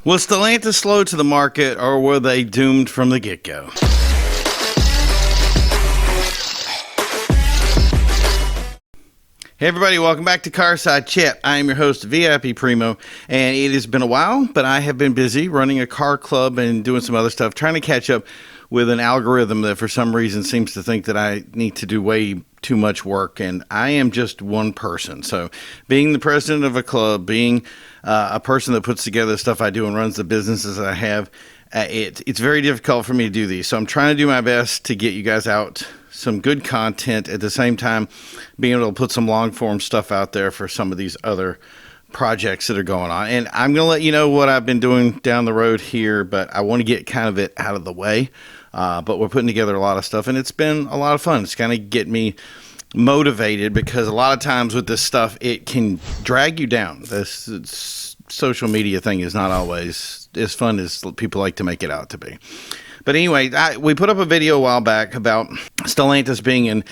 Was Stellantis slow to the market, or were they doomed from the get-go? Hey everybody, welcome back to Carside Chat. I am your host, VIPPrimo, and it has been a while, but I have been busy running a car club and doing some other stuff, trying to catch up with an algorithm that for some reason seems to think that I need to do way too much work, and I am just one person. So being the president of a club, being a person that puts together the stuff I do and runs the businesses that I have, it's very difficult for me to do these. So I'm trying to do my best to get you guys out some good content, at the same time being able to put some long form stuff out there for some of these other projects that are going on. And I'm going to let you know what I've been doing down the road here, but I want to get kind of it out of the way. But we're putting together a lot of stuff, and it's been a lot of fun. It's kind of get me motivated, because a lot of times with this stuff, it can drag you down. This social media thing is not always as fun as people like to make it out to be. But anyway, we put up a video a while back about Stellantis being in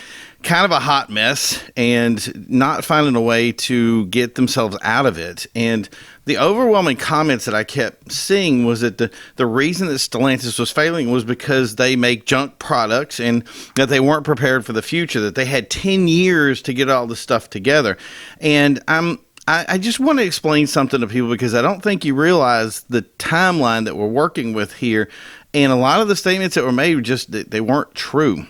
kind of a hot mess and not finding a way to get themselves out of it. And the overwhelming comments that I kept seeing was that the reason that Stellantis was failing was because they make junk products and that they weren't prepared for the future, that they had 10 years to get all this stuff together. And I just want to explain something to people, because I don't think you realize the timeline that we're working with here. And a lot of the statements that were made, they weren't true.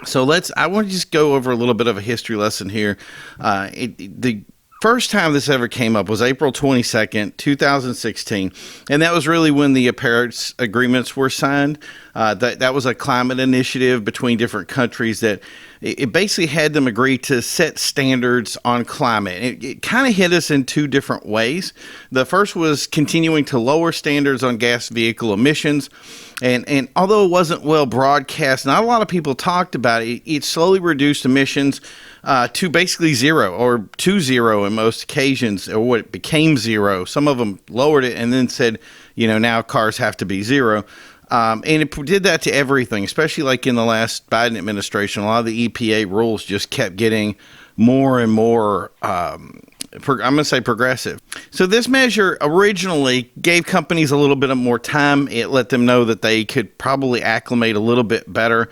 So I want to just go over a little bit of a history lesson here. The first time this ever came up was April 22nd, 2016. And that was really when the Paris agreements were signed. That was a climate initiative between different countries that it basically had them agree to set standards on climate. It kind of hit us in two different ways. The first was continuing to lower standards on gas vehicle emissions. And although it wasn't well broadcast, not a lot of people talked about it, it slowly reduced emissions to basically zero, or to zero in most occasions, or what it became zero. Some of them lowered it and then said, now cars have to be zero. And it did that to everything, especially like in the last Biden administration. A lot of the EPA rules just kept getting more and more, I'm going to say progressive. So this measure originally gave companies a little bit more time. It let them know that they could probably acclimate a little bit better.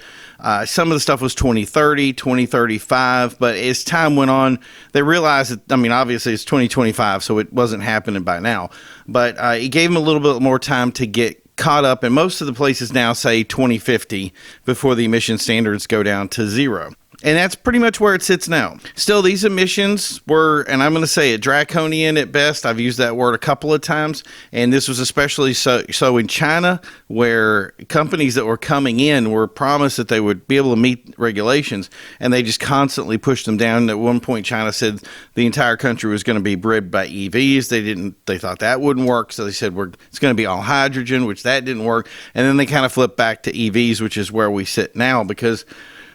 Some of the stuff was 2030, 2035, but as time went on, they realized that, obviously it's 2025, so it wasn't happening by now. But it gave them a little bit more time to get caught up, and most of the places now say 2050 before the emission standards go down to zero. And that's pretty much where it sits now. Still, these emissions were, and I'm going to say it, draconian at best. I've used that word a couple of times. And this was especially so in China, where companies that were coming in were promised that they would be able to meet regulations, and they just constantly pushed them down. At one point, China said the entire country was going to be bred by EVs. They thought that wouldn't work. So they said, it's going to be all hydrogen, which that didn't work. And then they kind of flipped back to EVs, which is where we sit now, because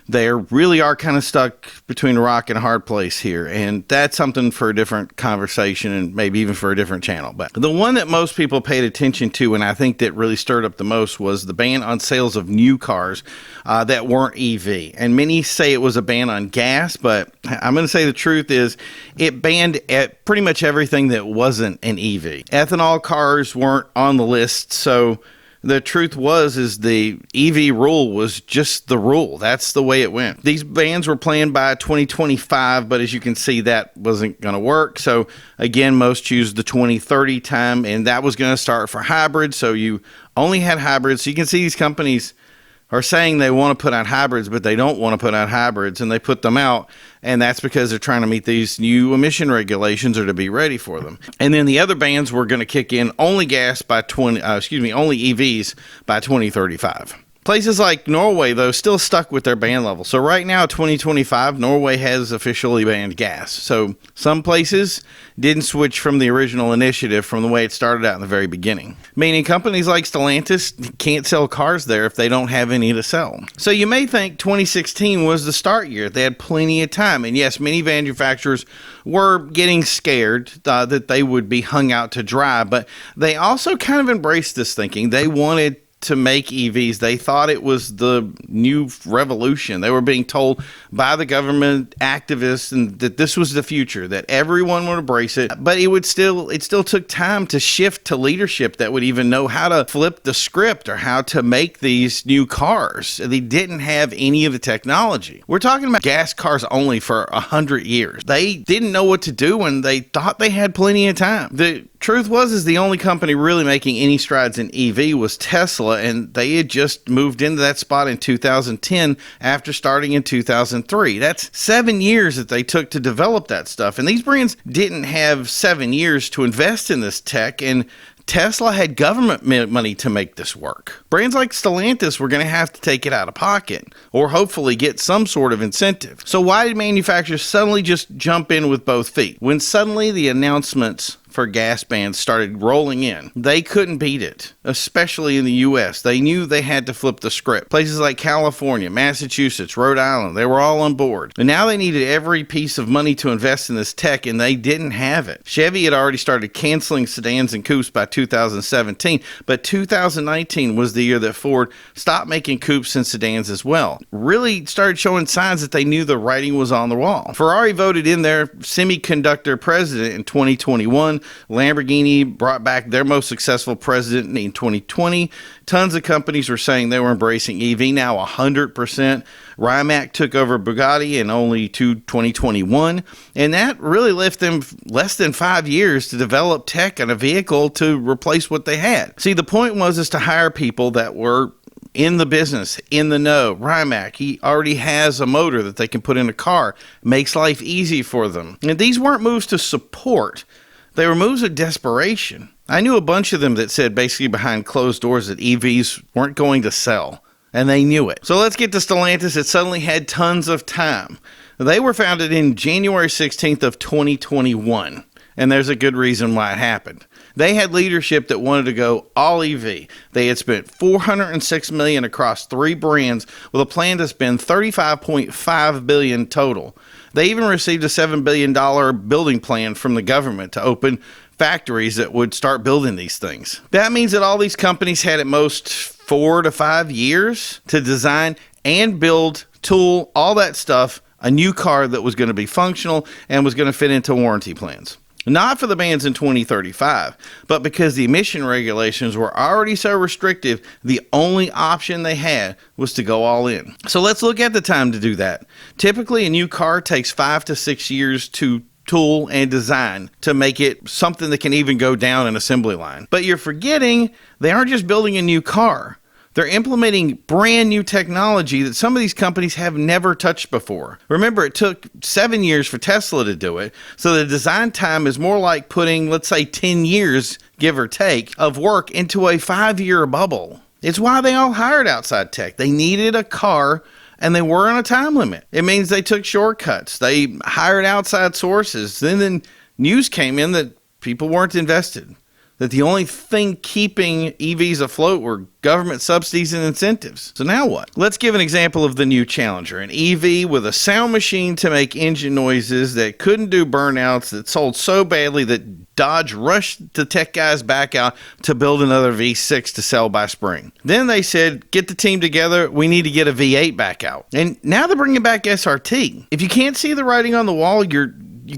they really are kind of stuck between a rock and a hard place here. And that's something for a different conversation, and maybe even for a different channel. But the one that most people paid attention to, and I think that really stirred up the most, was the ban on sales of new cars that weren't EV. And many say it was a ban on gas, but I'm going to say the truth is it banned pretty much everything that wasn't an EV. Ethanol cars weren't on the list, so the truth is the EV rule was just the rule. That's the way it went. These bans were planned by 2025, but as you can see, that wasn't going to work. So again, most choose the 2030 time, and that was going to start for hybrids. So you only had hybrids. So you can see these companies are saying they want to put out hybrids, but they don't want to put out hybrids, and they put them out, and that's because they're trying to meet these new emission regulations or to be ready for them. And then the other bans were going to kick in only only EVs by 2035. Places like Norway, though, still stuck with their ban level. So right now, 2025, Norway has officially banned gas. So some places didn't switch from the original initiative from the way it started out in the very beginning. Meaning companies like Stellantis can't sell cars there if they don't have any to sell. So you may think 2016 was the start year. They had plenty of time. And yes, many manufacturers were getting scared that they would be hung out to dry. But they also kind of embraced this thinking. They wanted to make EVs. They thought it was the new revolution. They were being told by the government activists and that this was the future, that everyone would embrace it. But it still took time to shift to leadership that would even know how to flip the script or how to make these new cars. They didn't have any of the technology. We're talking about gas cars only for 100 years. They didn't know what to do and they thought they had plenty of time. The truth is the only company really making any strides in EV was Tesla, and they had just moved into that spot in 2010 after starting in 2003. That's 7 years that they took to develop that stuff, and these brands didn't have 7 years to invest in this tech, and Tesla had government money to make this work. Brands like Stellantis were going to have to take it out of pocket or hopefully get some sort of incentive. So why did manufacturers suddenly just jump in with both feet? When suddenly the announcements for gas bans started rolling in, they couldn't beat it, especially in the U.S. They knew they had to flip the script. Places like California, Massachusetts, Rhode Island, they were all on board. And now they needed every piece of money to invest in this tech, and they didn't have it. Chevy had already started canceling sedans and coupes by 2017, but 2019 was the year that Ford stopped making coupes and sedans as well. Really started showing signs that they knew the writing was on the wall. Ferrari voted in their semiconductor president in 2021. Lamborghini brought back their most successful president in 2020. Tons of companies were saying they were embracing EV, now 100%. Rimac took over Bugatti in only 2021, and that really left them less than 5 years to develop tech and a vehicle to replace what they had. See, the point was to hire people that were in the business, in the know. Rimac, he already has a motor that they can put in a car. Makes life easy for them. And these weren't moves to support. They were moves of desperation. I knew a bunch of them that said basically behind closed doors that EVs weren't going to sell, and they knew it. So let's get to Stellantis. It suddenly had tons of time. They were founded in January 16th of 2021, and there's a good reason why it happened. They had leadership that wanted to go all EV. They had spent $406 million across 3 brands with a plan to spend $35.5 billion total. They even received a $7 billion building plan from the government to open factories that would start building these things. That means that all these companies had at most 4 to 5 years to design and build, tool, all that stuff, a new car that was going to be functional and was going to fit into warranty plans. Not for the bans in 2035, but because the emission regulations were already so restrictive, the only option they had was to go all in. So let's look at the time to do that. Typically, a new car takes 5 to 6 years to tool and design to make it something that can even go down an assembly line. But you're forgetting they aren't just building a new car. They're implementing brand new technology that some of these companies have never touched before. Remember, it took 7 years for Tesla to do it, so the design time is more like putting, let's say, 10 years, give or take, of work into a 5-year bubble. It's why they all hired outside tech. They needed a car, and they were on a time limit. It means they took shortcuts. They hired outside sources. Then news came in that people weren't invested, that the only thing keeping EVs afloat were government subsidies and incentives. So now what? Let's give an example of the new Challenger, an EV with a sound machine to make engine noises that couldn't do burnouts, that sold so badly that Dodge rushed the tech guys back out to build another V6 to sell by spring. Then they said, get the team together, we need to get a V8 back out. And now they're bringing back SRT. If you can't see the writing on the wall, you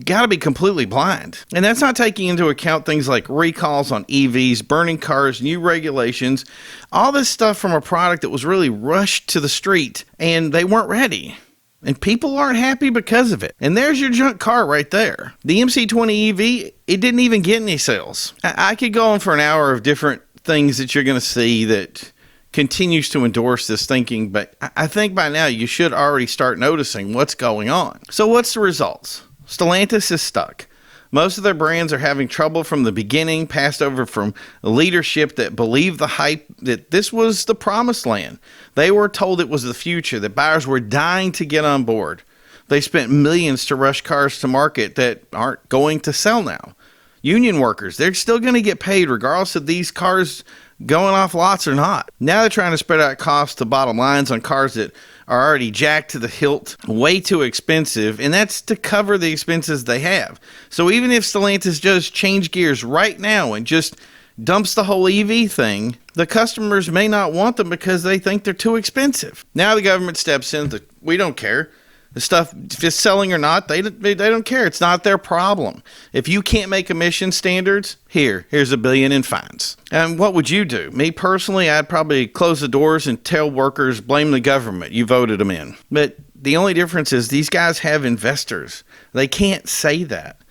got to be completely blind. And that's not taking into account things like recalls on EVs, burning cars, new regulations, all this stuff from a product that was really rushed to the street and they weren't ready. And people aren't happy because of it. And there's your junk car right there. The MC20 EV, it didn't even get any sales. I could go on for an hour of different things that you're going to see that continues to endorse this thinking, but I think by now you should already start noticing what's going on. So what's the results? Stellantis is stuck. Most of their brands are having trouble from the beginning, passed over from leadership that believed the hype that this was the promised land. They were told it was the future, that buyers were dying to get on board. They spent millions to rush cars to market that aren't going to sell now. Union workers, they're still going to get paid regardless of these cars going off lots or not. Now they're trying to spread out costs to bottom lines on cars that are already jacked to the hilt, way too expensive, and that's to cover the expenses they have. So even if Stellantis just change gears right now and just dumps the whole EV thing, the customers may not want them because they think they're too expensive. Now the government steps in. We don't care. The stuff, if it's selling or not, they don't care. It's not their problem. If you can't make emission standards, here's $1 billion in fines. And what would you do? Me personally, I'd probably close the doors and tell workers, blame the government. You voted them in. But the only difference is these guys have investors. They can't say that.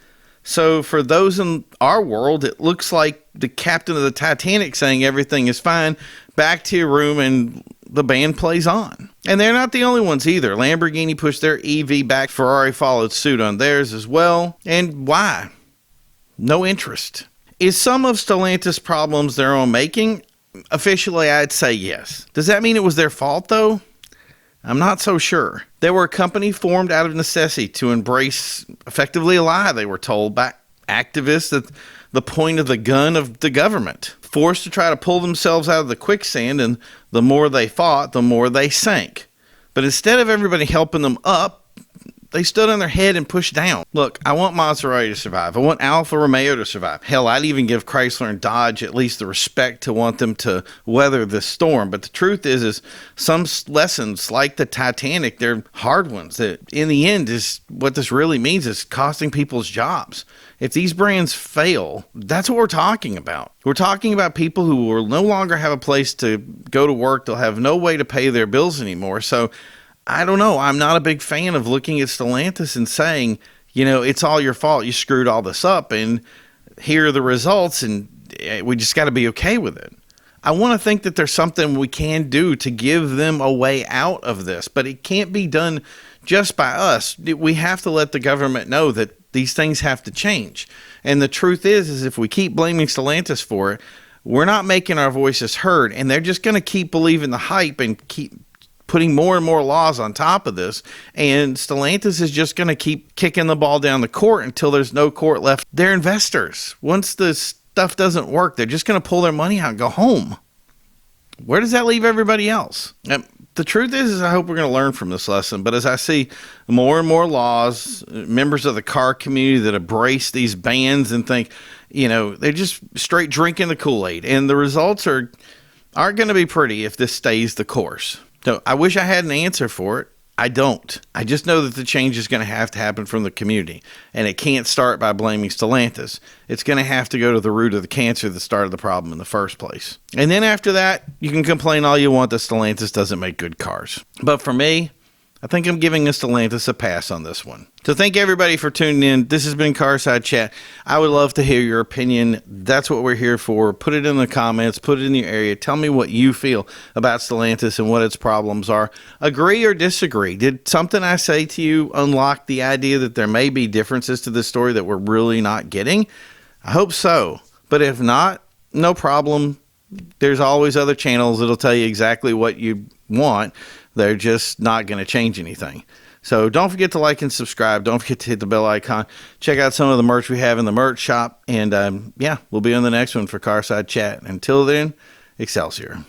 So for those in our world, it looks like the captain of the Titanic saying everything is fine. Back to your room and the band plays on. And they're not the only ones either. Lamborghini pushed their EV back. Ferrari followed suit on theirs as well. And why? No interest. Is some of Stellantis' problems their own making? Officially, I'd say yes. Does that mean it was their fault, though? I'm not so sure. They were a company formed out of necessity to embrace effectively a lie they were told by activists at the point of the gun of the government, forced to try to pull themselves out of the quicksand, and the more they fought, the more they sank. But instead of everybody helping them up, they stood on their head and pushed down. Look, I want Maserati to survive. I want Alfa Romeo to survive. Hell, I'd even give Chrysler and Dodge at least the respect to want them to weather this storm. But the truth is some lessons like the Titanic, they're hard ones. That in the end is what this really means is costing people's jobs. If these brands fail, that's what we're talking about. We're talking about people who will no longer have a place to go to work. They'll have no way to pay their bills anymore. So I don't know. I'm not a big fan of looking at Stellantis and saying, it's all your fault. You screwed all this up, and here are the results, and we just got to be okay with it. I want to think that there's something we can do to give them a way out of this, but it can't be done just by us. We have to let the government know that these things have to change. And the truth is if we keep blaming Stellantis for it, we're not making our voices heard, and they're just going to keep believing the hype and keep putting more and more laws on top of this, and Stellantis is just going to keep kicking the ball down the court until there's no court left. They're investors. Once the stuff doesn't work, they're just going to pull their money out and go home. Where does that leave everybody else? The truth is I hope we're going to learn from this lesson, but as I see more and more laws, members of the car community that embrace these bans and think, they're just straight drinking the Kool-Aid, and the results aren't going to be pretty if this stays the course. So I wish I had an answer for it. I don't. I just know that the change is going to happen from the community, and it can't start by blaming Stellantis. It's going to have to go to the root of the cancer that started the problem in the first place. And then after that, you can complain all you want that Stellantis doesn't make good cars. But for me, I think I'm giving Stellantis a pass on this one. So thank everybody for tuning in. This has been Carside Chat. I would love to hear your opinion. That's what we're here for. Put it in the comments. Put it in your area. Tell me what you feel about Stellantis and what its problems are. Agree or disagree? Did something I say to you unlock the idea that there may be differences to this story that we're really not getting? I hope so. But if not, no problem. There's always other channels that'll tell you exactly what you want. They're just not going to change anything. So don't forget to like and subscribe. Don't forget to hit the bell icon. Check out some of the merch we have in the merch shop. And we'll be on the next one for Carside Chat. Until then, Excelsior.